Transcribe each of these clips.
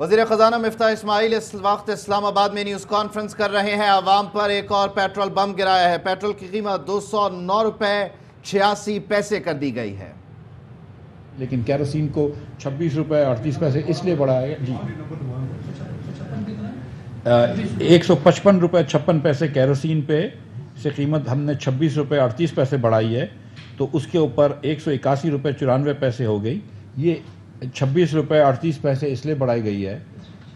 وزیر خزانہ مفتاح اسماعیل اس وقت اسلام آباد میں نیوز کانفرنس کر رہے ہیں۔ عوام پر ایک اور پیٹرول بم گرایا ہے۔ پیٹرول کی قیمت 209 روپے 86 پیسے کر دی گئی ہے، لیکن کیروسین کو 26 روپے 38 پیسے اس لیے بڑھایا گیا 155 روپے 56 پیسے کیروسین پہ سے قیمت ہم نے 26 روپے 38 پیسے بڑھائی ہے، تو اس کے اوپر 181 روپے 94 پیسے ہو گئی۔ یہ 26 روپے 38 پیسے اس لیے بڑھائی گئی ہے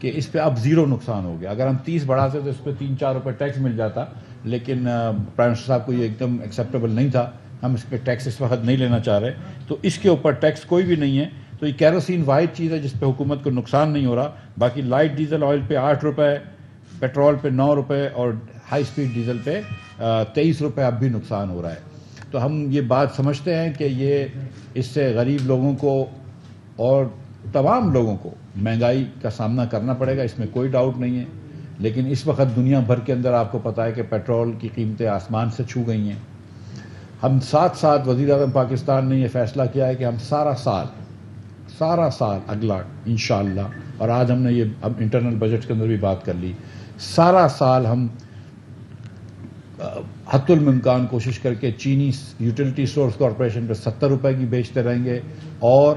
کہ اس پہ اب زیرو نقصان ہو گیا۔ اگر ہم 30 بڑھاتے تو اس پہ 3-4 روپے ٹیکس مل جاتا، لیکن پرائم منسٹر صاحب کو یہ ایک دم ایکسیپٹیبل نہیں تھا، ہم اس پہ ٹیکس اس وقت نہیں لینا چاہ رہے، تو اس کے اوپر ٹیکس کوئی بھی نہیں ہے۔ تو یہ کیروسین واحد چیز ہے جس پہ حکومت کو نقصان نہیں ہو رہا، باقی لائٹ ڈیزل آئل پہ 8 روپے، پیٹرول پہ 9 روپے اور ہائی سپیڈ ڈیزل پہ 23 روپے اب بھی نقصان ہو رہا ہے۔ تو ہم یہ بات سمجھتے ہیں کہ یہ اس سے غریب لوگوں کو اور تمام لوگوں کو مہنگائی کا سامنا کرنا پڑے گا، اس میں کوئی ڈاؤٹ نہیں ہے، لیکن اس وقت دنیا بھر کے اندر آپ کو پتہ ہے کہ پیٹرول کی قیمتیں آسمان سے چھو گئی ہیں۔ ہم ساتھ وزیر اعظم پاکستان نے یہ فیصلہ کیا ہے کہ ہم سارا سال اگلا انشاءاللہ، اور آج ہم نے یہ انٹرنل بجٹ کے اندر بھی بات کر لی، سارا سال ہم حتی الممکان کوشش کر کے چینی یوٹیلیٹی سورس کارپوریشن پہ 70 روپے کی بیچتے رہیں گے، اور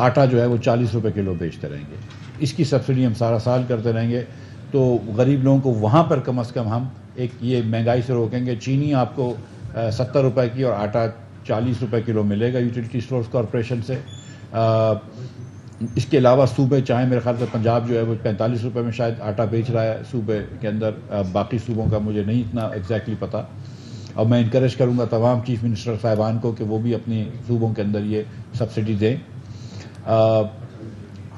آٹا جو ہے وہ 40 روپے کلو بیچتے رہیں گے۔ اس کی سبسڈی ہم سارا سال کرتے رہیں گے، تو غریب لوگوں کو وہاں پر کم از کم ہم ایک یہ مہنگائی سے روکیں گے۔ چینی آپ کو 70 روپے کی اور آٹا 40 روپے کلو ملے گا یوٹیلیٹی سورس کارپوریشن سے۔ اس کے علاوہ صوبے چاہیں، میرے خیال سے پنجاب جو ہے وہ 45 روپے میں شاید آٹا بیچ رہا ہے صوبے کے اندر، باقی صوبوں کا مجھے نہیں اتنا ایگزیکٹلی پتہ، اور میں انکریج کروں گا تمام چیف منسٹر صاحبان کو کہ وہ بھی اپنی صوبوں کے اندر یہ سبسڈی دیں۔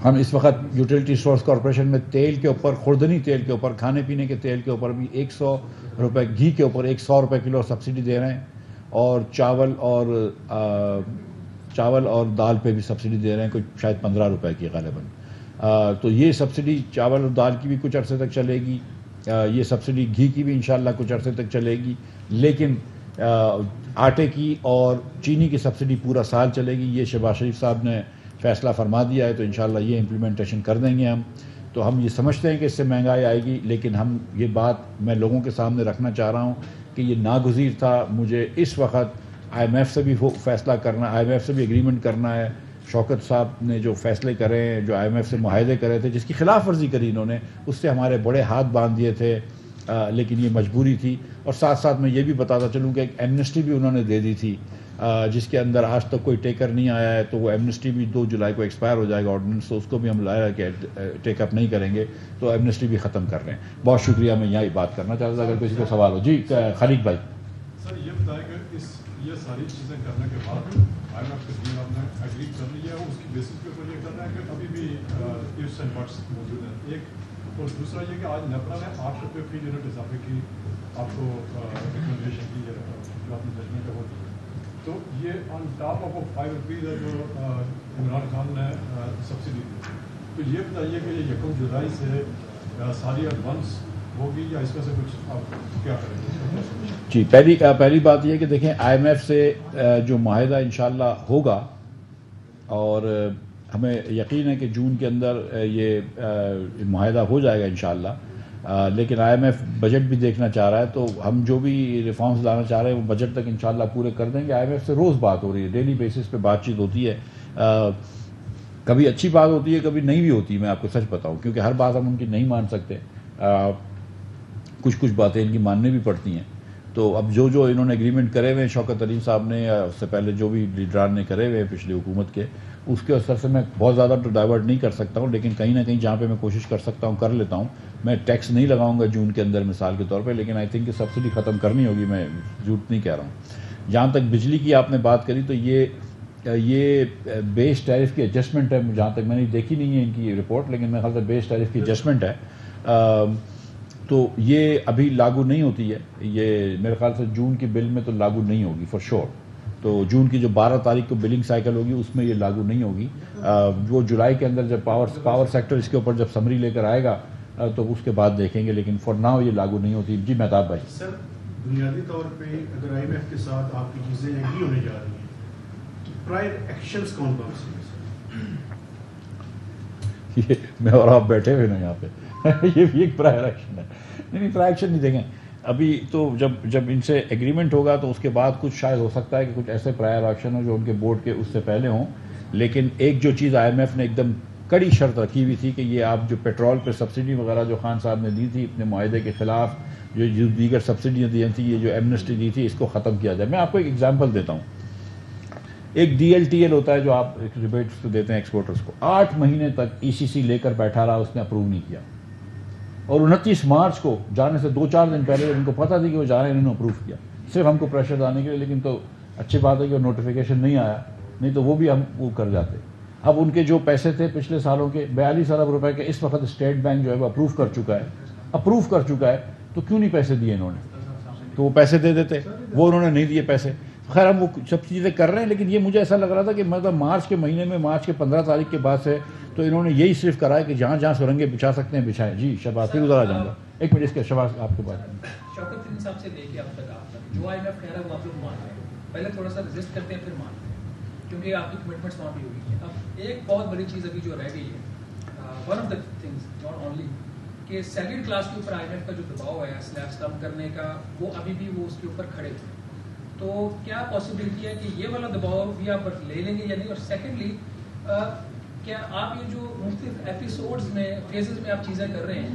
ہم اس وقت یوٹیلیٹی سورس کارپوریشن میں تیل کے اوپر، خوردنی تیل کے اوپر، کھانے پینے کے تیل کے اوپر بھی 100 روپے، گھی کے اوپر 100 روپے کلو سبسڈی دے رہے ہیں، اور چاول اور دال پہ بھی سبسڈی دے رہے ہیں، کچھ شاید 15 روپے کی غالباً۔ تو یہ سبسڈی چاول اور دال کی بھی کچھ عرصے تک چلے گی، یہ سبسڈی گھی کی بھی انشاءاللہ کچھ عرصے تک چلے گی، لیکن آٹے کی اور چینی کی سبسڈی پورا سال چلے گی۔ یہ شہباز شریف صاحب نے فیصلہ فرما دیا ہے، تو انشاءاللہ یہ امپلیمنٹیشن کر دیں گے ہم۔ تو ہم یہ سمجھتے ہیں کہ اس سے مہنگائی آئے گی، لیکن ہم یہ بات میں لوگوں کے سامنے رکھنا چاہ رہا ہوں کہ یہ ناگزیر تھا۔ مجھے اس وقت آئی ایم ایف سے بھی فیصلہ کرنا، آئی ایم ایف سے بھی ایگریمنٹ کرنا ہے۔ شوکت صاحب نے جو فیصلے کرے ہیں، جو آئی ایم ایف سے معاہدے کرے تھے، جس کی خلاف ورزی کری انہوں نے، اس سے ہمارے بڑے ہاتھ باندھ دیے تھے، لیکن یہ مجبوری تھی۔ اور ساتھ میں یہ بھی بتاتا چلوں کہ ایک ایمنسٹی بھی انہوں نے دے دی تھی، جس کے اندر آج تک کوئی ٹیکر نہیں آیا ہے، تو وہ ایمنسٹی بھی 2 جولائی کو ایکسپائر ہو جائے گا آرڈیننس، تو اس کو بھی ہم لایا کہ ٹیک اپ نہیں کریں گے، تو ایمنسٹی بھی ختم کر رہے ہیں۔ بہت شکریہ، میں یہی بات کرنا چاہتا تھا، اگر کسی کو سوال ہو۔ جی خالد بھائی۔ سر یہ بتائیں کہ یہ ساری چیزیں کرنے کے بعد آئی ایم ایف کے دن آپ نے ایگری کر لی ہے، اس کی بیسس پہ مجھے یہ کرنا ہے کہ ابھی بھی ifs اینڈ بٹس موجود ہیں، ایک، اور دوسرا یہ کہ آج نیپرا نے 8 روپے فی یونٹ اضافے کی آپ کو ریکمنڈیشن کی ہے، جو آپ نے ججمنٹ ہے وہ دی، تو یہ آن ٹاپ آف 5 روپیز ہے جو عمران خان نے سبسڈی دی۔ تو یہ بتائیے کہ یہ 1 جولائی سے ساری ایڈوانس ہوگی یا اس میں سے کچھ آپ کیا کریں گے؟ جی پہلی بات یہ کہ دیکھیں، آئی ایم ایف سے جو معاہدہ انشاءاللہ ہوگا، اور ہمیں یقین ہے کہ جون کے اندر یہ معاہدہ ہو جائے گا انشاءاللہ، لیکن آئی ایم ایف بجٹ بھی دیکھنا چاہ رہا ہے، تو ہم جو بھی ریفارمز لانا چاہ رہے ہیں وہ بجٹ تک انشاءاللہ پورے کر دیں گے۔ آئی ایم ایف سے روز بات ہو رہی ہے، ڈیلی بیسس پہ بات چیت ہوتی ہے، کبھی اچھی بات ہوتی ہے، کبھی نہیں بھی ہوتی، میں آپ کو سچ بتاؤں، کیونکہ ہر بات ہم ان کی نہیں مان سکتے، کچھ باتیں ان کی ماننے بھی پڑتی ہیں۔ تو اب جو انہوں نے ایگریمنٹ کرے ہوئے ہیں شوکت علیم صاحب نے، یا اس سے پہلے جو بھی لیڈران نے کرے ہوئے ہیں پچھلی حکومت کے، اس کے اثر سے میں بہت زیادہ تو ڈائیورٹ نہیں کر سکتا ہوں، لیکن کہیں نہ کہیں جہاں پہ میں کوشش کر سکتا ہوں کر لیتا ہوں۔ میں ٹیکس نہیں لگاؤں گا جون کے اندر مثال کے طور پہ، لیکن آئی تھنک کہ سبسڈی ختم کرنی ہوگی، میں جھوٹ نہیں کہہ رہا ہوں۔ جہاں تک بجلی کی آپ نے بات کری، تو یہ بیس ٹیرف کی ایڈجسٹمنٹ ہے، جہاں تک میں نے دیکھی نہیں ہے ان کی رپورٹ، لیکن میرے خیال سے بیس ٹیرف کی ایڈجسٹمنٹ ہے، تو یہ ابھی لاگو نہیں ہوتی ہے، یہ میرے خیال سے جون کی بل میں تو لاگو نہیں ہوگی فار شور۔ تو جون کی جو 12 تاریخ کو بلنگ سائیکل ہوگی اس میں یہ لاگو نہیں ہوگی، وہ جولائی کے اندر جب پاور سیکٹر اس کے اوپر جب سمری لے کر آئے گا تو اس کے بعد دیکھیں گے، لیکن فار ناؤ یہ لاگو نہیں ہوتی۔ جی مہتاب بھائی۔ سر بنیادی طور پہ اگر آئی ایم ایف کے ساتھ آپ کی چیزیں ایگری ہونے جا رہی ہیں تو پرائر ایکشنز کون کون سے ہیں؟ یہ میں اور آپ بیٹھے ہوئے نا یہاں پہ یہ بھی ایک پرائر ایکشن ہے. نہیں پرائر ایکشن نہیں دیں گے ابھی تو. جب ان سے ایگریمنٹ ہوگا تو اس کے بعد کچھ شاید ہو سکتا ہے کہ کچھ ایسے پرائر ایکشن ہوں جو ان کے بورڈ کے اس سے پہلے ہوں. لیکن ایک جو چیز آئی ایم ایف نے ایک دم کڑی شرط رکھی ہوئی تھی کہ یہ آپ جو پیٹرول پہ سبسڈی وغیرہ جو خان صاحب نے دی تھی اپنے معاہدے کے خلاف, جو دیگر سبسڈیاں دی تھیں, یہ جو ایمنسٹی دی تھی, اس کو ختم کیا جائے. میں آپ کو ایک ایگزامپل دیتا ہوں. ایک ڈی ایل ٹی ایل ہوتا ہے جو آپ ریبیٹس کو دیتے ہیں ایکسپورٹرز کو. 8 مہینے تک ای سی سی لے کر بیٹھا رہا, اس نے اپروو نہیں کیا. اور 29 مارچ کو جانے سے 2-4 دن پہلے ان کو پتہ تھی کہ وہ جا رہے ہیں, انہوں نے اپروو کیا صرف ہم کو پریشر ڈالنے کے لیے. لیکن تو اچھی بات ہے کہ وہ نوٹیفیکیشن نہیں آیا, نہیں تو وہ بھی ہم وہ کر جاتے. اب ان کے جو پیسے تھے پچھلے سالوں کے 42 ارب روپے کے, اس وقت اسٹیٹ بینک جو ہے وہ اپروو کر چکا ہے. تو کیوں نہیں پیسے دیے انہوں نے؟ تو وہ پیسے دے دیتے, وہ انہوں نے نہیں دیے پیسے. خیر ہم وہ سب چیزیں کر رہے ہیں, لیکن یہ مجھے ایسا لگ رہا تھا کہ مطلب مارچ کے مہینے میں, مارچ کے 15 تاریخ کے بعد سے تو انہوں نے یہی صرف کرا ہے کہ جہاں جہاں سرنگیں بچھا سکتے ہیں بچھائیں. جی شہباز, پھر ادھر آ جاؤں گا. ایک منٹ اس کے شہباز آپ کے پاس. شوکت فرید صاحب سے لے کے اب تک جو آئی ایم ایف کہہ رہا ہے وہ آپ لوگ مان رہے ہیں, پہلے تھوڑا سا رجسٹ کرتے ہیں پھر مانتے ہیں, کیونکہ آپ کی کمٹمنٹس وہاں بھی ہوگی. اب ایک بہت بڑی چیز ابھی جو رہ گئی ہے, one of the things not only کہ سیلریڈ کلاس کے اوپر آئی ایم ایف کا جو دباؤ ہے سلیبس کم کرنے کا, وہ ابھی بھی وہ اس کے اوپر کھڑے تھے. تو کیا پاسبلٹی ہے کہ یہ والا دباؤ بھی آپ لے لیں گے یا نہیں؟ اور سیکنڈلی کیا آپ یہ جو مختلف ایپیسوڈز میں فیزز میں آپ چیزیں کر رہے ہیں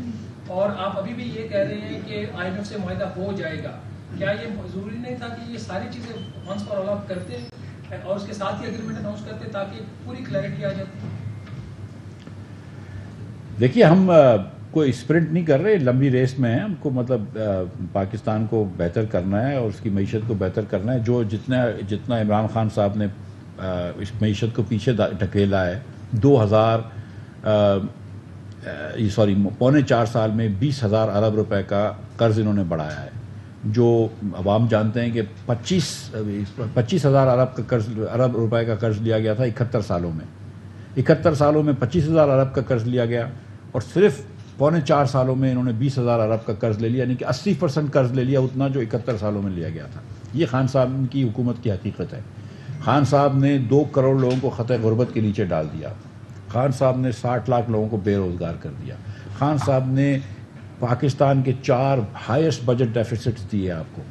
اور آپ ابھی بھی یہ کہہ رہے ہیں کہ آئی ایم ایف سے معاہدہ ہو جائے گا, کیا یہ ضروری نہیں تھا کہ یہ ساری چیزیں ونس فار آل آپ کرتے اور اس کے ساتھ ہی اگریمنٹ اناؤنس کرتے تاکہ پوری کلیئرٹی آ جاتی؟ دیکھیے ہم کوئی اسپرنٹ نہیں کر رہے, لمبی ریس میں ہیں. ہم کو مطلب پاکستان کو بہتر کرنا ہے اور اس کی معیشت کو بہتر کرنا ہے. جو جتنا عمران خان صاحب نے اس معیشت کو پیچھے ڈھکیلا ہے, 4.25 سال میں 20,000 ارب روپے کا قرض انہوں نے بڑھایا ہے. جو عوام جانتے ہیں کہ 25,000 ارب روپے کا قرض لیا گیا تھا 71 سالوں میں. 71 سالوں میں 25,000 ارب کا قرض لیا گیا, اور صرف 4.25 سالوں میں انہوں نے 20,000 ارب کا قرض لے لیا, یعنی کہ 80% قرض لے لیا, اتنا جو 71 سالوں میں لیا گیا تھا. یہ خان صاحب کی حکومت کی حقیقت ہے. خان صاحب نے 2 کروڑ لوگوں کو خطۂ غربت کے نیچے ڈال دیا. خان صاحب نے 60 لاکھ لوگوں کو بے روزگار کر دیا. خان صاحب نے پاکستان کے 4 ہائیسٹ بجٹ ڈیفیسٹس دیے آپ کو.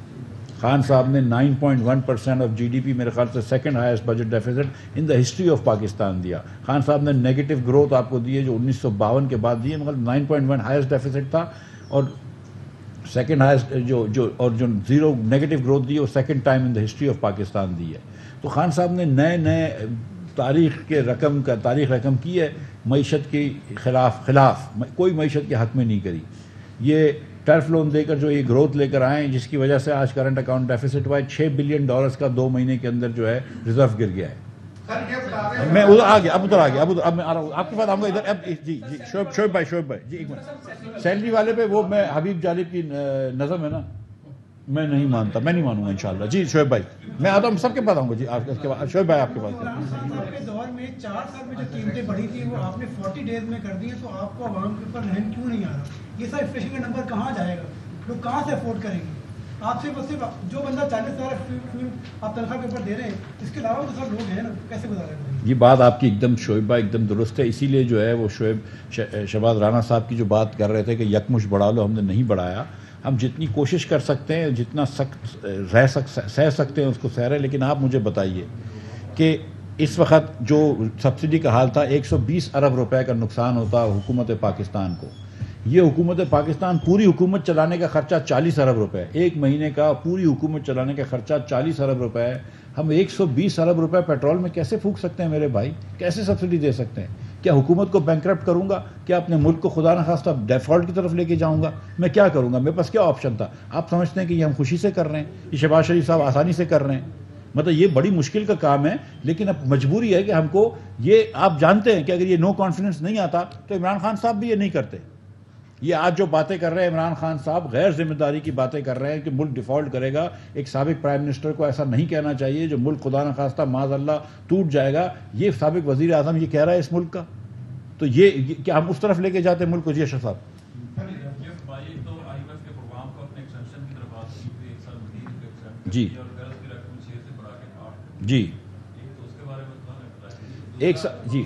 خان صاحب نے 9.1% آف جی ڈی پی, میرے خیال سے second highest budget deficit in the history of Pakistan دیا. خان صاحب نے نیگیٹو گروتھ آپ کو دی ہے جو 1952 کے بعد دی ہے, مگر 9.1 ہائیسٹ ڈیفیسٹ تھا, اور سیکنڈ ہائیسٹ جو زیرو نیگیٹو گروتھ دی وہ second time in the history of Pakistan دی ہے. تو خان صاحب نے نئے تاریخ رقم کی ہے. معیشت کے خلاف کوئی معیشت کے حق میں نہیں کری. یہ ٹرف لون دے کر جو یہ گروتھ لے کر آئے ہیں, جس کی وجہ سے آج کرنٹ اکاؤنٹ ڈیفیسٹ ہوا ہے $6 بلین کا 2 مہینے کے اندر جو ہے ریزرو گر گیا ہے. میں ادھر آ گیا, اب میں آ رہا ہوں آپ کے پاس آؤں گا ادھر. اب جی شعیب بھائی جی ایک منٹ. سیلری والے پہ وہ میں حبیب جالب کی نظم ہے نا, میں نہیں مانتا, میں نہیں مانوں گا انشاءاللہ. جی شعیب بھائی میں آتا ہوں, سب کے پاس آؤں گا. جی اس کے بعد شعیب بھائی آپ کے پاس. دور میں 4 سال میں جو قیمتیں بڑھی تھی وہ آپ نے 40 ڈیز میں کر دی ہیں, تو آپ کو عوام کے اوپر رحم کیوں نہیں آ رہا؟ یہ سب انفلیشن کا نمبر کہاں جائے گا؟ لوگ کہاں سے افورڈ کریں گے؟ آپ سے بس جو بندہ 40,000 آپ تنخواہ کے اوپر دے رہے ہیں, اس کے علاوہ تو سب لوگ ہیں نا, کیسے گزارا کریں گے؟ یہ بات آپ کی ایک دم شعیب بھائی ایک دم درست ہے. اسی لیے جو ہے وہ شہباز رانا صاحب کی جو بات کر رہے تھے کہ یکمش بڑھا لو, ہم نے نہیں بڑھایا. ہم جتنی کوشش کر سکتے ہیں, جتنا سخت سہ سکتے ہیں اس کو سہ رہے ہیں. لیکن آپ مجھے بتائیے کہ اس وقت جو سبسڈی کا حال تھا, 120 ارب روپے کا نقصان ہوتا حکومت پاکستان کو. یہ حکومت پاکستان پوری حکومت چلانے کا خرچہ 40 ارب روپے ہے. ایک مہینے کا پوری حکومت چلانے کا خرچہ 40 ارب روپے ہے. ہم 120 ارب روپے پیٹرول میں کیسے پھونک سکتے ہیں میرے بھائی؟ کیسے سبسڈی دے سکتے ہیں؟ کیا حکومت کو بینکرپٹ کروں گا؟ کیا اپنے ملک کو خدا نخواستہ ڈیفالٹ کی طرف لے کے جاؤں گا؟ میں کیا کروں گا؟ میرے پاس کیا آپشن تھا؟ آپ سمجھتے ہیں کہ یہ ہم خوشی سے کر رہے ہیں, یہ شہباز شریف صاحب آسانی سے کر رہے ہیں؟ مطلب یہ بڑی مشکل کا کام ہے. لیکن اب مجبوری ہے کہ ہم کو یہ, آپ جانتے ہیں کہ اگر یہ نو کانفیڈنس نہیں آتا تو عمران خان صاحب بھی یہ نہیں کرتے. یہ آج جو باتیں کر رہے ہیں عمران خان صاحب, غیر ذمہ داری کی باتیں کر رہے ہیں کہ ملک ڈیفالٹ کرے گا. ایک سابق پرائم منسٹر کو ایسا نہیں کہنا چاہیے. جو ملک خدا نخواستہ معاذ اللہ ٹوٹ جائے گا, یہ سابق وزیر اعظم یہ کہہ رہا ہے اس ملک کا, تو یہ کیا ہم اس طرف لے کے جاتے ہیں ملک کو؟ جی اشرف صاحب. جی جی ایک جی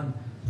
1।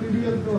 PDL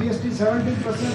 GST 17%,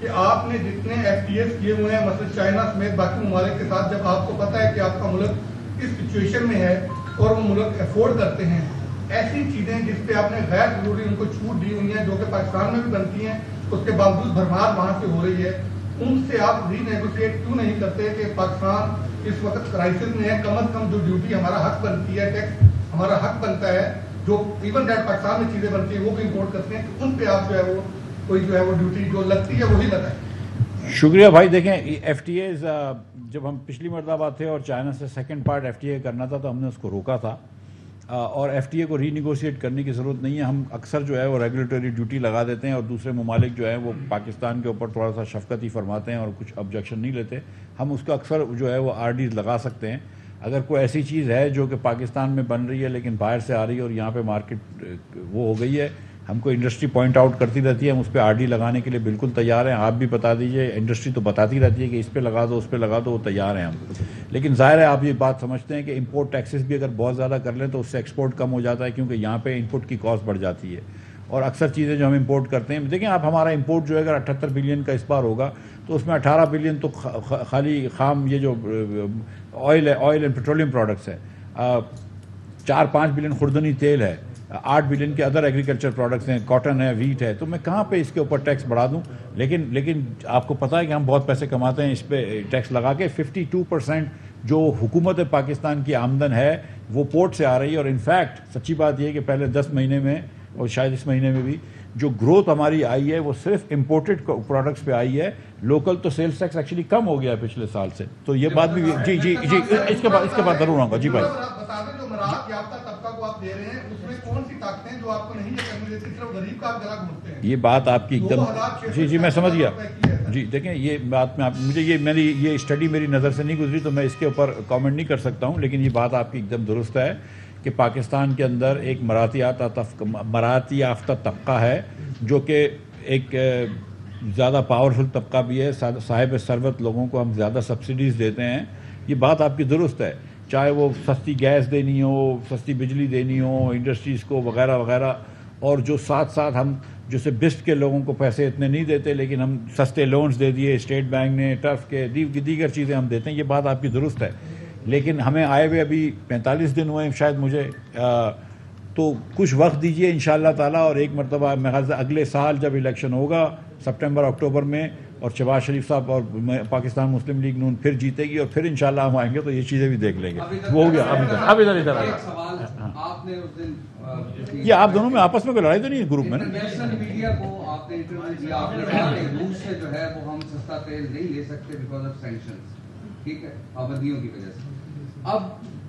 کہ آپ نے جتنے FTAs کیے ہوئے ہیں مثلا چائنا سمیت باقی ممالک کے ساتھ، جب آپ کو پتا ہے کہ آپ کا ملک اس سچویشن میں ہے اور وہ ملک افورڈ کرتے ہیں، ایسی چیزیں جس پہ آپ نے غیر ضروری ان کو چھوٹ دی ہوئی ہیں جو کہ پاکستان میں بھی بنتی ہیں، اس کے باوجود بھرمار وہاں سے ہو رہی ہے، ان سے آپ ری نیگوشیٹ کیوں نہیں کرتے کہ پاکستان اس وقت کرائسس میں ہے، کم از کم جو ڈیوٹی ہمارا حق بنتی ہے، ٹیکس ہمارا حق بنتا ہے، جو ایون ڈیٹ پاکستان میں چیزیں بنتی ہیں وہ بھی امپورٹ کرتے ہیں، کہ ان پہ آپ جو ہے وہ کوئی جو ہے وہ ڈیوٹی جو لگتی ہے وہی لگائیں۔ شکریہ بھائی. دیکھیں FTAs جب ہم پچھلی مرتبہ تھے اور چائنا سے سیکنڈ پارٹ FTA کرنا تھا تو ہم نے اس کو روکا تھا، اور FTA کو ری نیگوشیٹ کرنے کی ضرورت نہیں ہے. ہم اکثر جو ہے وہ ریگولیٹری ڈیوٹی لگا دیتے ہیں اور دوسرے ممالک جو ہیں وہ پاکستان کے اوپر تھوڑا سا شفقت ہی فرماتے ہیں اور کچھ آبجیکشن نہیں لیتے. ہم اس کا اکثر جو ہے وہ RDs لگا سکتے ہیں. اگر کوئی ایسی چیز ہے جو کہ پاکستان میں بن رہی ہے لیکن باہر سے آ رہی ہے اور یہاں پہ مارکیٹ وہ ہو گئی ہے، ہم کو انڈسٹری پوائنٹ آؤٹ کرتی رہتی ہے، ہم اس پہ RD لگانے کے لیے بالکل تیار ہیں. آپ بھی بتا دیجئے، انڈسٹری تو بتاتی رہتی ہے کہ اس پہ لگا دو، اس پہ لگا دو، وہ تیار ہیں ہم. لیکن ظاہر ہے آپ یہ بات سمجھتے ہیں کہ امپورٹ ٹیکسز بھی اگر بہت زیادہ کر لیں تو اس سے ایکسپورٹ کم ہو جاتا ہے، کیونکہ یہاں پہ انپٹ کی کاسٹ بڑھ جاتی ہے. اور اکثر چیزیں جو ہم امپورٹ کرتے ہیں، دیکھیں آپ ہمارا امپورٹ جو ہے اگر 78 بلین کا اس بار ہوگا تو اس میں 18 بلین تو خالی خام یہ جو آئل ہے، آئل اینڈ پیٹرولیم پروڈکٹس ہے، 4-5 بلین خوردنی تیل ہے، 8 بلین کے ادر ایگریکلچر پروڈکٹس ہیں، کاٹن ہے، ویٹ ہے. تو میں کہاں پہ اس کے اوپر ٹیکس بڑھا دوں؟ لیکن آپ کو پتہ ہے کہ ہم بہت پیسے کماتے ہیں اس پہ ٹیکس لگا کے. 52% جو حکومت پاکستان کی آمدن ہے وہ پورٹ سے آ رہی ہے. اور انفیکٹ سچی بات یہ ہے کہ پہلے 10 مہینے میں اور شاید اس مہینے میں بھی جو گروتھ ہماری آئی ہے وہ صرف امپورٹڈ پروڈکٹس پہ آئی ہے. لوکل تو سیلز ٹیکس ایکچولی کم ہو گیا ہے پچھلے سال سے. تو یہ بات بھی جی اس کے بعد ضرور آؤں گا. جی بھائی بتا دیں جو مراعات یافتہ طبقہ کو آپ دے رہے ہیں اس میں کون سی طاقتیں جو آپ کو نہیں کرنے دیتی، صرف غریب کا آپ گلا گھونٹتے ہیں؟ یہ بات آپ کی ایک دم جی میں سمجھ گیا. جی دیکھیں یہ بات میں مجھے یہ اسٹڈی میری نظر سے نہیں گزری تو میں اس کے اوپر کامنٹ نہیں کر سکتا ہوں. لیکن یہ بات آپ کی ایک دم درست ہے کہ پاکستان کے اندر ایک مراعات یافتہ طبقہ ہے جو کہ ایک زیادہ پاورفل طبقہ بھی ہے. صاحب ثروت لوگوں کو ہم زیادہ سبسڈیز دیتے ہیں. یہ بات آپ کی درست ہے، چاہے وہ سستی گیس دینی ہو، سستی بجلی دینی ہو انڈسٹریز کو وغیرہ وغیرہ. اور جو ساتھ ہم جیسے بسٹ کے لوگوں کو پیسے اتنے نہیں دیتے لیکن ہم سستے لونز دے دیے اسٹیٹ بینک نے، ٹرف کے دیگر چیزیں ہم دیتے ہیں. یہ بات آپ کی درست ہے. لیکن ہمیں آئے ہوئے ابھی 45 دن ہوئے شاید مجھے، تو کچھ وقت دیجئے انشاءاللہ تعالیٰ. اور ایک مرتبہ میں خیال سے اگلے سال جب الیکشن ہوگا سپٹمبر اکتوبر میں اور شہباز شریف صاحب اور پاکستان مسلم لیگ نون پھر جیتے گی اور پھر انشاءاللہ ہم آئیں گے تو یہ چیزیں بھی دیکھ لیں گے. وہ ہو گیا. اب ادھر آپ نے اس دن یہ آپ دونوں میں آپس میں کوئی لڑائی تو نہیں ہے گروپ میں نا؟ انٹرنیشنل میڈیا کو آپ نے انٹرویو دیا، آپ نے کہا کہ روس سے جو ہے وہ ہم سستا تیل نہیں لے سکتے بیکاز آف سینکشنز، ٹھیک ہے، پابندیوں کی وجہ سے. اب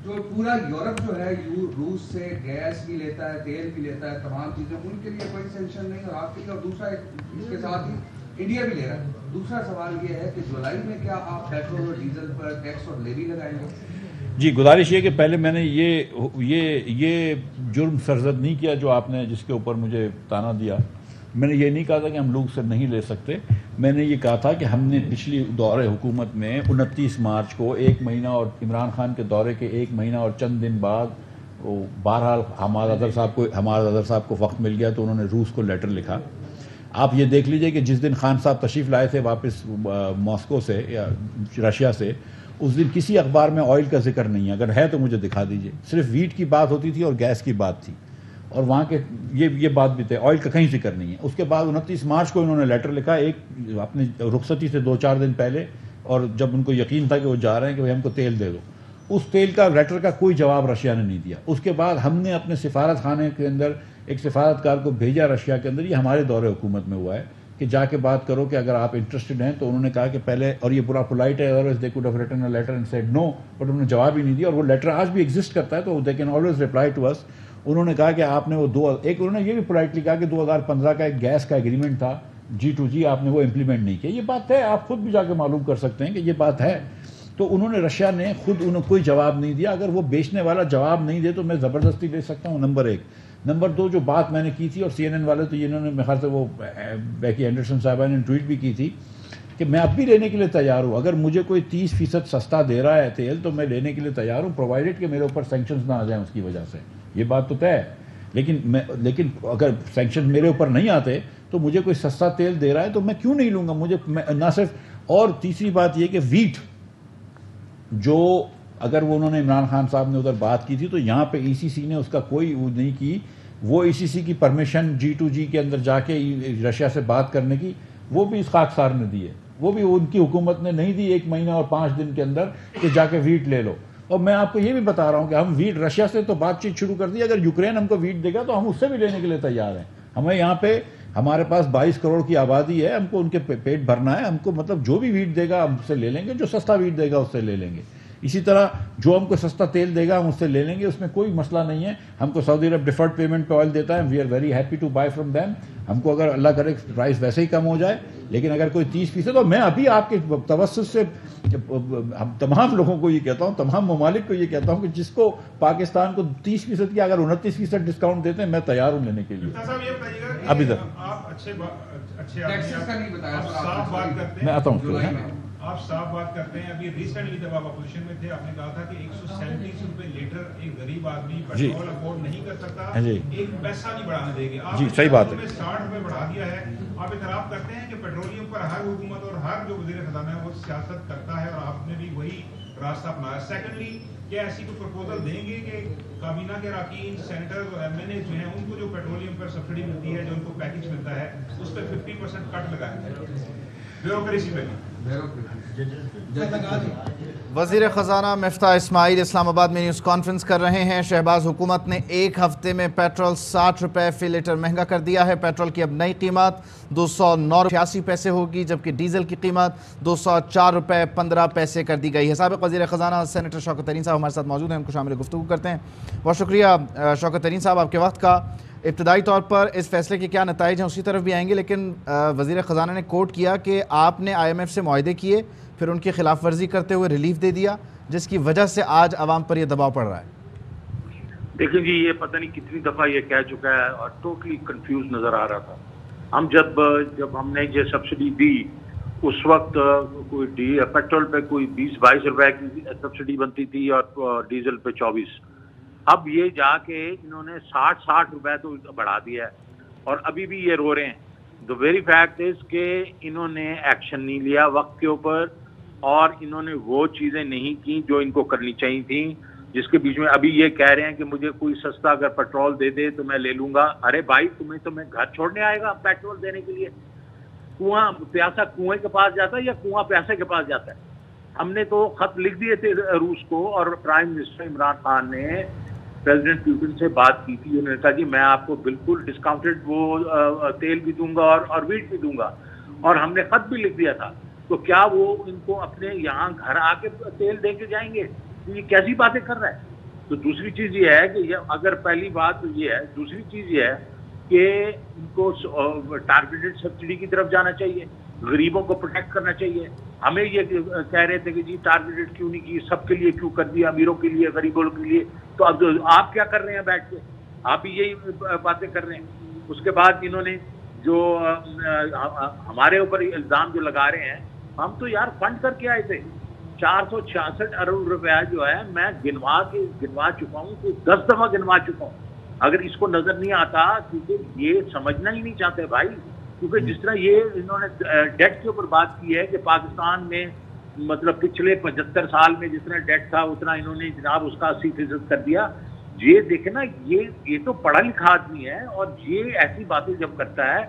جو پورا یورپ جو ہے روس سے گیس بھی لیتا ہے، تیل بھی لیتا ہے، تمام چیزیں، ان کے لیے کوئی سینکشن نہیں. اور آپ کے لیے، اور دوسرا اس کے ساتھ ہی انڈیا بھی لے رہا ہے. دوسرا سوال یہ ہے کہ جولائی میں کیا آپ پیٹرول اور ڈیزل پر ٹیکس اور لیوی لگائیں گے؟ جی گزارش یہ کہ پہلے میں نے یہ جرم سرزد نہیں کیا جو آپ نے جس کے اوپر مجھے تانا دیا. میں نے یہ نہیں کہا تھا کہ ہم لوگ سے نہیں لے سکتے. میں نے یہ کہا تھا کہ ہم نے پچھلی دور حکومت میں 29 مارچ کو 1 مہینہ اور عمران خان کے دورے کے 1 مہینہ اور چند دن بعد بہرحال ہمارا اظہر صاحب کو وقت مل گیا تو انہوں نے روس کو لیٹر لکھا. آپ یہ دیکھ لیجئے کہ جس دن خان صاحب تشریف لائے تھے واپس ماسکو سے یا رشیا سے، اس دن کسی اخبار میں آئل کا ذکر نہیں ہے. اگر ہے تو مجھے دکھا دیجئے. صرف ویٹ کی بات ہوتی تھی اور گیس کی بات تھی اور وہاں کے یہ بات بھی تھے، آئل کا کہیں ذکر نہیں ہے. اس کے بعد 29 مارچ کو انہوں نے لیٹر لکھا ایک اپنی رخصتی سے 2-4 دن پہلے، اور جب ان کو یقین تھا کہ وہ جا رہے ہیں کہ بھائی ہم کو تیل دے دو. اس تیل کا لیٹر کا کوئی جواب رشیا نے نہیں دیا. اس کے بعد ہم نے اپنے سفارت خانے کے اندر ایک سفارتکار کو بھیجا رشیا کے اندر. یہ ہمارے دور حکومت میں ہوا ہے کہ جا کے بات کرو کہ اگر آپ انٹرسٹڈ ہیں. تو انہوں نے کہا کہ پہلے، اور یہ پورا پولائٹ ہے، otherwise they could have written a letter and said no, but انہوں نے جواب ہی نہیں دیا. اور وہ لیٹر آج بھی ایگزسٹ کرتا ہے تو they can always reply to us. انہوں نے کہا کہ آپ نے انہوں نے یہ بھی پولائٹلی کہا کہ 2015 کا ایک گیس کا ایگریمنٹ تھا G2G، آپ نے وہ امپلیمنٹ نہیں کیا. یہ بات ہے، آپ خود بھی جا کے معلوم کر سکتے ہیں کہ یہ بات ہے. تو انہوں نے رشیا نے خود کوئی جواب نہیں دیا. اگر وہ بیچنے والا جواب نہیں دے تو میں زبردستی لے سکتا ہوں، نمبر 1. نمبر 2 جو بات میں نے کی تھی اور CNN والے تو انہوں نے میرے خیال سے وہ بیکی اینڈرسن صاحبہ نے ٹویٹ بھی کی تھی کہ میں اب بھی لینے کے لیے تیار ہوں. اگر مجھے کوئی 30% سستا دے رہا ہے تیل تو میں لینے کے لیے تیار ہوں، پرووائڈیڈ کہ میرے اوپر سینکشنز نہ آ جائیں اس کی وجہ سے. یہ بات تو طے ہے. لیکن اگر سینکشن میرے اوپر نہیں آتے تو مجھے کوئی سستا تیل دے رہا ہے تو میں کیوں نہیں لوں گا. مجھے نہ صرف, اور تیسری بات یہ کہ ویٹ جو اگر وہ انہوں نے عمران خان صاحب نے ادھر بات کی تھی تو یہاں پہ ای سی سی نے اس کا کوئی وہ نہیں کی. وہ ای سی سی کی پرمیشن G2G کے اندر جا کے رشیا سے بات کرنے کی وہ بھی اس خاکسار نے دی ہے, وہ بھی ان کی حکومت نے نہیں دی 1 مہینہ اور 5 دن کے اندر کہ جا کے ویٹ لے لو. اور میں آپ کو یہ بھی بتا رہا ہوں کہ ہم ویٹ رشیا سے تو بات چیت شروع کر دی, اگر یوکرین ہم کو ویٹ دے گا تو ہم اس سے بھی لینے کے لیے تیار ہیں. ہمیں یہاں پہ ہمارے پاس 22 کروڑ کی آبادی ہے, ہم کو ان کے پیٹ بھرنا ہے, ہم کو مطلب جو بھی ویٹ دے گا ہم سے لے لیں گے, جو سستا ویٹ دے گا اس سے لے لیں گے. اسی طرح جو ہم کو سستا تیل دے گا ہم اس سے لے لیں گے, اس میں کوئی مسئلہ نہیں ہے. ہم کو سعودی عرب ڈیفرڈ پیمنٹ پہ آئل دیتا ہے, we are very happy to buy from them. ہم کو اگر اللہ کرے پرائس ویسے ہی کم ہو جائے, لیکن اگر کوئی 30% تو میں ابھی آپ کے توسط سے ہم تمام لوگوں کو یہ کہتا ہوں, تمام ممالک کو یہ کہتا ہوں کہ جس کو پاکستان کو 30% کی اگر 29% ڈسکاؤنٹ دیتے ہیں میں تیار ہوں لینے کے لیے. ابھی تک میں آتا ہوں. آپ صاف بات کرتے ہیں. ابھی ریسنٹلی جب آپ اپوزیشن میں تھے آپ نے کہا تھا کہ 137 روپے لیٹر ایک غریب آدمی پیٹرول افورڈ نہیں کر سکتا, ایک پیسہ نہیں بڑھانے دے گے. جی صحیح بات ہے. 60 روپے بڑھا دیا ہے. آپ اعتراف کرتے ہیں کہ پیٹرولیم پر ہر حکومت اور ہر جو وزیر خزانہ ہے وہ سیاست کرتا ہے اور آپ نے بھی وہی راستہ اپنایا. سیکنڈلی کیا ایسی کوئی پروپوزل دیں گے کہ کابینہ کے اراکین, سینیٹر اور ایم این اے جو ہیں ان کو جو پیٹرولیم پر سبسڈی ملتی ہے, جو ان کو پیکج ملتا ہے, اس پہ 50% کٹ لگائیں گے بیوروکریسی پہ بھی؟ وزیر خزانہ مفتاح اسماعیل اسلام آباد میں نیوز کانفرنس کر رہے ہیں. شہباز حکومت نے 1 ہفتے میں پیٹرول 60 روپے فی لیٹر مہنگا کر دیا ہے. پیٹرول کی اب نئی قیمت 209.86 پیسے ہوگی, جبکہ ڈیزل کی قیمت 204 روپے 15 پیسے کر دی گئی ہے. سابق وزیر خزانہ سینیٹر شوکت ترین صاحب ہمارے ساتھ موجود ہیں, ان کو شامل گفتگو کرتے ہیں. بہت شکریہ شوکت ترین صاحب آپ کے وقت کا. ابتدائی طور پر اس فیصلے کے کیا نتائج ہیں اسی طرف بھی آئیں گے, لیکن وزیر خزانہ نے کوٹ کیا کہ آپ نے IMF سے معاہدے کیے, پھر ان کی خلاف ورزی کرتے ہوئے ریلیف دے دیا, جس کی وجہ سے آج عوام پر یہ دباؤ پڑ رہا ہے. دیکھیں جی, یہ پتہ نہیں کتنی دفعہ یہ کہہ چکا ہے اور ٹوٹلی کنفیوز نظر آ رہا تھا. ہم جب ہم نے یہ سبسڈی دی اس وقت کوئی پیٹرول پہ کوئی 20-22 روپے کی سبسڈی بنتی تھی اور ڈیزل پہ 24. اب یہ جا کے انہوں نے 60 روپے تو بڑھا دیا ہے اور ابھی بھی یہ رو رہے ہیں. The very fact is کہ انہوں نے ایکشن نہیں لیا وقت کے اوپر, اور انہوں نے وہ چیزیں نہیں کی جو ان کو کرنی چاہیے تھیں, جس کے بیچ میں ابھی یہ کہہ رہے ہیں کہ مجھے کوئی سستا اگر پیٹرول دے دے تو میں لے لوں گا. ارے بھائی, تمہیں گھر چھوڑنے آئے گا پیٹرول دینے کے لیے؟ کنواں پیاسا کنویں کے پاس جاتا ہے یا کنواں پیاسے کے پاس جاتا ہے؟ ہم نے تو خط لکھ دیے تھے روس کو, اور پرائم منسٹر عمران خان نے پریزیڈنٹ پوٹن سے بات کی تھی. انہوں نے کہا جی میں آپ کو بالکل ڈسکاؤنٹڈ وہ تیل بھی دوں گا اور ویٹ بھی دوں گا, اور ہم نے خط بھی لکھ دیا تھا. تو کیا وہ ان کو اپنے یہاں گھر آ کے تیل دے کے جائیں گے؟ یہ کیسی باتیں کر رہا ہے؟ تو دوسری چیز یہ ہے کہ اگر پہلی بات تو یہ ہے, دوسری چیز یہ ہے کہ ان کو ٹارگیٹڈ سبسڈی کی طرف جانا چاہیے, غریبوں کو پروٹیکٹ کرنا چاہیے. ہمیں یہ کہہ رہے تھے کہ جی ٹارگیٹڈ کیوں نہیں کی, سب کے لیے کیوں کر دیا, امیروں کے لیے, غریبوں کے لیے. تو اب آپ کیا کر رہے ہیں بیٹھ کے؟ آپ بھی یہی باتیں کر رہے ہیں. اس کے بعد انہوں نے جو ہمارے اوپر الزام جو لگا رہے ہیں, ہم تو یار فنڈ کر کے آئے تھے 466 ارب روپیہ جو ہے, میں گنوا چکا ہوں, تو 10 دفعہ گنوا چکا ہوں. اگر اس کو نظر نہیں آتا, کیونکہ یہ سمجھنا ہی نہیں چاہتے بھائی, کیونکہ جس طرح یہ انہوں نے ڈیٹ کے اوپر بات کی ہے کہ پاکستان میں مطلب پچھلے 75 سال میں جتنا ڈیٹ تھا اتنا انہوں نے جناب اس کا 80% کر دیا. یہ دیکھیں نا, یہ تو پڑھا لکھا آدمی ہے, اور یہ ایسی باتیں جب کرتا ہے,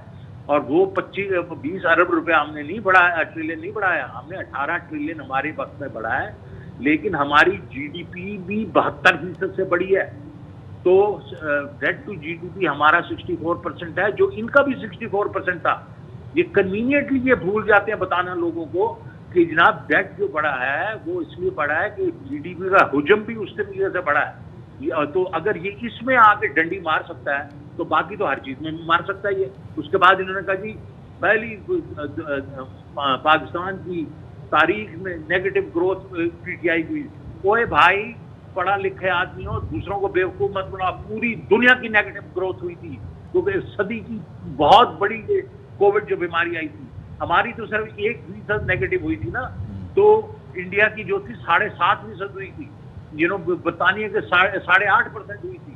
اور وہ 20 ارب روپے ہم نے نہیں بڑھایا, ٹریلین نہیں بڑھایا, ہم نے 18 ٹریلین ہمارے وقت میں بڑھایا ہے, لیکن ہماری GDP بھی 72% سے بڑی ہے. تو ڈیٹ ٹو GDP ہمارا 64% ہے, جو ان کا بھی 64% تھا. یہ کنوینئنٹلی یہ بھول جاتے ہیں بتانا لوگوں کو کہ جناب ڈیٹ جو بڑا ہے وہ اس لیے بڑا ہے کہ GDP کا حجم بھی اس سے بڑا ہے. تو اگر یہ اس میں آ کے ڈنڈی مار سکتا ہے تو باقی تو ہر چیز میں مار سکتا ہے یہ. اس کے بعد انہوں نے کہا جی پہلی پاکستان کی تاریخ میں نیگیٹو گروتھ PTI ہوئی. اوے بھائی, پڑھا لکھے آدمی ہو, دوسروں کو بیوقوف مت بنا. پوری دنیا کی نیگیٹو گروتھ ہوئی تھی, کیونکہ صدی کی بہت بڑی کووڈ جو بیماری آئی تھی, ہماری تو صرف 1% نیگیٹو ہوئی تھی نا. تو انڈیا کی جو تھی 7.5% ہوئی تھی, برطانیہ کے 8.5% ہوئی تھی.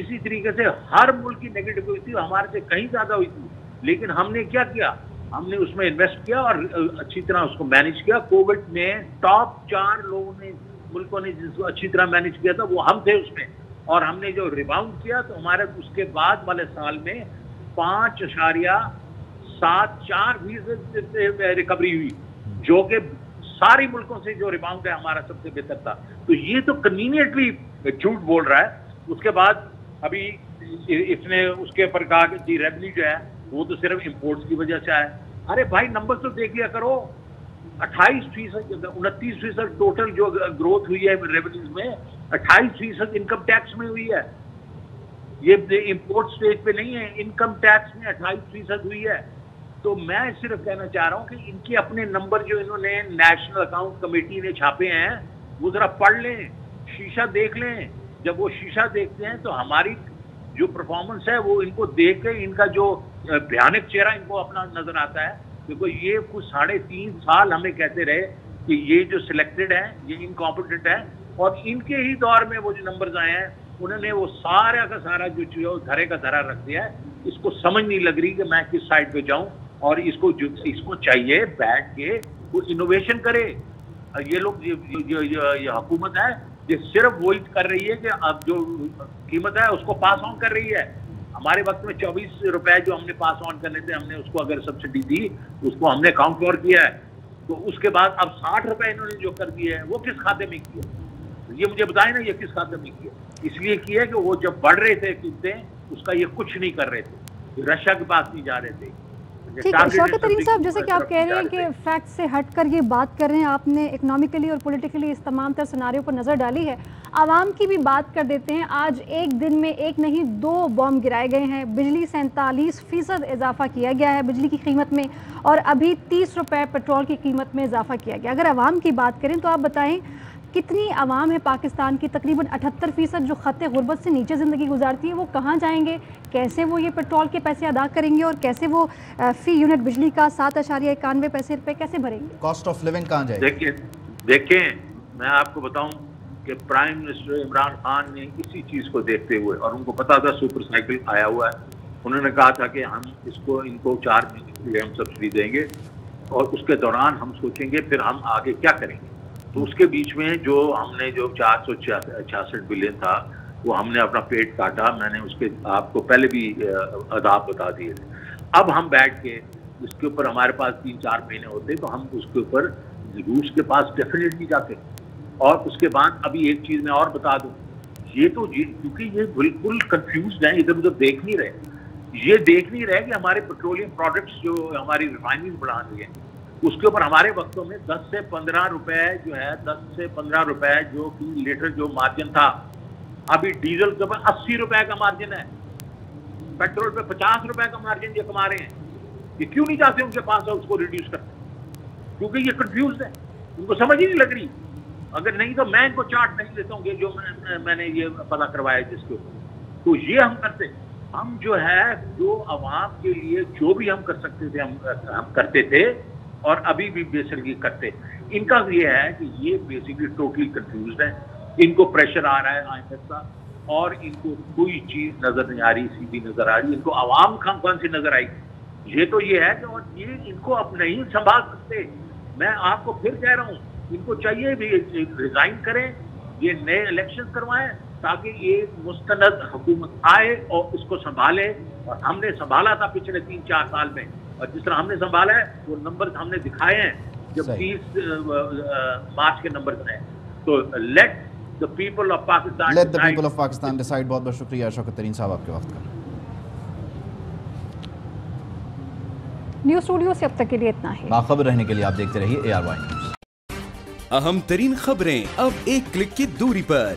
اسی طریقے سے ہر ملک کی نیگیٹو ہوئی تھی, ہمارے سے کہیں زیادہ ہوئی تھی. لیکن ہم نے کیا کیا, ہم نے اس میں انویسٹ کیا اور اچھی طرح اس کو مینج کیا. کووڈ میں ٹاپ 4 لوگوں نے, ملکوں نے جس کو اچھی طرح مینج کیا تھا وہ ہم تھے اس میں. اور ہم نے جو ریباؤنڈ کیا تو ہمارے اس کے بعد والے سال میں 5.74% ریکوری ہوئی, جو کہ ساری ملکوں سے جو ریباؤنڈ ہے ہمارا سب سے بہتر تھا. تو یہ تو کنوینئنٹلی جھوٹ بول رہا ہے. اس کے بعد ابھی اس نے اس کے اوپر کہا کہ جی ریونیو جو ہے وہ تو صرف امپورٹس کی وجہ سے آئے. ارے بھائی نمبر تو دیکھ لیا کرو, 29% ٹوٹل جو گروتھ ہوئی ہے ریونیوز میں, 28% انکم ٹیکس میں ہوئی ہے. یہ امپورٹ سٹیج پہ نہیں ہے, انکم ٹیکس میں 28% ہوئی ہے. تو میں صرف کہنا چاہ رہا ہوں کہ ان کے اپنے نمبر جو انہوں نے نیشنل اکاؤنٹ کمیٹی نے چھاپے ہیں وہ ذرا پڑھ لیں, شیشہ دیکھ لیں. جب وہ شیشہ دیکھتے ہیں تو ہماری جو پرفارمنس ہے وہ ان کو دیکھ کے ان کا جو بھیانک چہرہ ان کو اپنا نظر آتا ہے. دیکھو یہ کچھ 3.5 سال ہمیں کہتے رہے کہ یہ جو سلیکٹڈ ہیں یہ انکمپیٹنٹ ہے, اور ان کے ہی دور میں وہ جو نمبرز آئے ہیں انہوں نے وہ سارا کا سارا جو دھرے کا دھرا رکھ دیا ہے. اس کو سمجھ نہیں لگ رہی کہ میں کس سائڈ پہ جاؤں, اور اس کو چاہیے بیٹھ کے وہ انوویشن کرے. یہ لوگ یہ حکومت ہے یہ صرف وہی کر رہی ہے کہ اب جو قیمت ہے اس کو پاس آن کر رہی ہے. ہمارے وقت میں 24 روپے جو ہم نے پاس آن کرنے تھے, ہم نے اس کو اگر سبسڈی دی اس کو ہم نے کاؤنٹ فور کیا ہے. تو اس کے بعد اب 60 روپے انہوں نے جو کر دیے ہیں وہ کس کھاتے میں کیا, یہ مجھے بتائیں نا, یہ کس کھاتے میں کیا. اس لیے کیا کہ وہ جب بڑھ رہے تھے قیمتیں اس کا یہ کچھ نہیں کر رہے تھے, رشیا کے پاس نہیں جا رہے تھے. ٹھیک ہے شوکت ترین صاحب, جیسے کہ آپ کہہ رہے ہیں کہ فیکٹ سے ہٹ کر یہ بات کر رہے ہیں, آپ نے اکنامکلی اور پولیٹیکلی اس تمام تر سیناریو پر نظر ڈالی ہے. عوام کی بھی بات کر دیتے ہیں. آج ایک دن میں ایک نہیں 2 بم گرائے گئے ہیں, بجلی 47% اضافہ کیا گیا ہے بجلی کی قیمت میں, اور ابھی 30 روپے پیٹرول کی قیمت میں اضافہ کیا گیا. اگر عوام کی بات کریں تو آپ بتائیں کتنی عوام ہے پاکستان کی, تقریباً 78% جو خط غربت سے نیچے زندگی گزارتی ہے, وہ کہاں جائیں گے, کیسے وہ یہ پیٹرول کے پیسے ادا کریں گے, اور کیسے وہ فی یونٹ بجلی کا 7.91 پیسے کیسے بھریں گے, کاسٹ آف لیونگ کہاں جائے گی. دیکھیں میں آپ کو بتاؤں کہ پرائم منسٹر عمران خان نے اسی چیز کو دیکھتے ہوئے, اور ان کو پتا تھا سپر سائیکل آیا ہوا ہے, انہوں نے کہا تھا کہ ہم ان کو 4 مہینے کے لیے ہم سبسڈی دیں گے, اور اس کے دوران ہم سوچیں گے پھر ہم آگے کیا کریں گے. تو اس کے بیچ میں جو ہم نے جو 466 بلین تھا وہ ہم نے اپنا پیٹ کاٹا. میں نے اس کے آپ کو پہلے بھی آداب بتا دیے تھے. اب ہم بیٹھ کے اس کے اوپر ہمارے پاس 3-4 مہینے ہوتے تو ہم اس کے اوپر روس کے پاس ڈیفینیٹلی جاتے. اور اس کے بعد ابھی ایک چیز میں اور بتا دوں, یہ تو کیونکہ یہ بالکل کنفیوزڈ ہیں, ادھر ادھر دیکھ نہیں رہے. یہ دیکھ نہیں رہے کہ ہمارے پیٹرولیم پروڈکٹس جو ہماری ریفائنریز بڑھا رہی ہیں اس کے اوپر ہمارے وقتوں میں 10 سے 15 روپے جو ہے 10 سے 15 روپے جو لیٹر جو مارجن تھا, ابھی ڈیزل کے اوپر 80 روپے کا مارجن ہے, پیٹرول پہ 50 روپے کا مارجن یہ کما رہے ہیں. یہ کیوں نہیں چاہتے ان کے پاس اس کو ریڈیوس کرتے, کیونکہ یہ کنفیوز ہے, ان کو سمجھ ہی نہیں لگ رہی. اگر نہیں تو میں ان کو چارٹ نہیں دیتا ہوں کہ جو میں نے یہ پتا کروایا جس کے اوپر. تو یہ ہم کرتے, ہم جو ہے جو عوام کے لیے جو بھی ہم کر سکتے تھے ہم کرتے تھے, اور ابھی بھی بیسکلی کرتے. ان کا یہ ہے کہ یہ بیسکلی ٹوٹلی کنفیوزڈ ہے, ان کو پریشر آ رہا ہے IMF کا, اور ان کو کوئی چیز نظر نہیں آ رہی, سیدھی نظر آ رہی. ان کو عوام کون سی نظر آئی. یہ تو یہ ہے کہ اور یہ ان کو اب نہیں سنبھال سکتے. میں آپ کو پھر کہہ رہا ہوں ان کو چاہیے بھی ریزائن کریں, یہ نئے الیکشن کروائیں تاکہ یہ مستند حکومت آئے اور اس کو سنبھالے. اور ہم نے سنبھالا تھا پچھلے 3-4 سال میں, اور جس طرح ہم نے سنبھالا ہے وہ نمبر ہم نے دکھائے ہیں جب 30 مارچ کے نمبر ہیں. تو late the people of Pakistan decide. بہت بہت شکریہ شوکت ترین صاحب آپ کے وقت کا. نیوز اسٹوڈیو سے اب تک کے لیے اتنا ہی. باخبر رہنے کے لیے آپ دیکھتے رہیے ARY نیوز. اہم ترین خبریں اب ایک کلک کی دوری پر.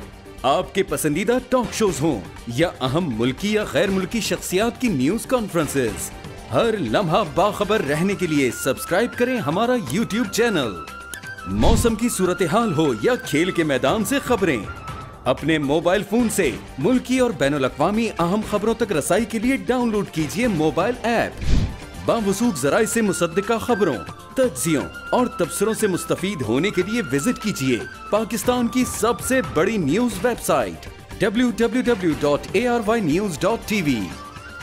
آپ کے پسندیدہ ٹاک شوز ہوں یا اہم ملکی یا غیر ملکی شخصیات کی نیوز کانفرنسز, ہر لمحہ باخبر رہنے کے لیے سبسکرائب کریں ہمارا YouTube چینل. موسم کی صورتحال ہو یا کھیل کے میدان سے خبریں, اپنے موبائل فون سے ملکی اور بین الاقوامی اہم خبروں تک رسائی کے لیے ڈاؤن لوڈ کیجیے موبائل ایپ. باوثوق ذرائع سے مصدقہ خبروں, تجزیوں اور تبصروں سے مستفید ہونے کے لیے وزٹ کیجیے پاکستان کی سب سے بڑی نیوز ویب سائٹ www.arYnews.tv.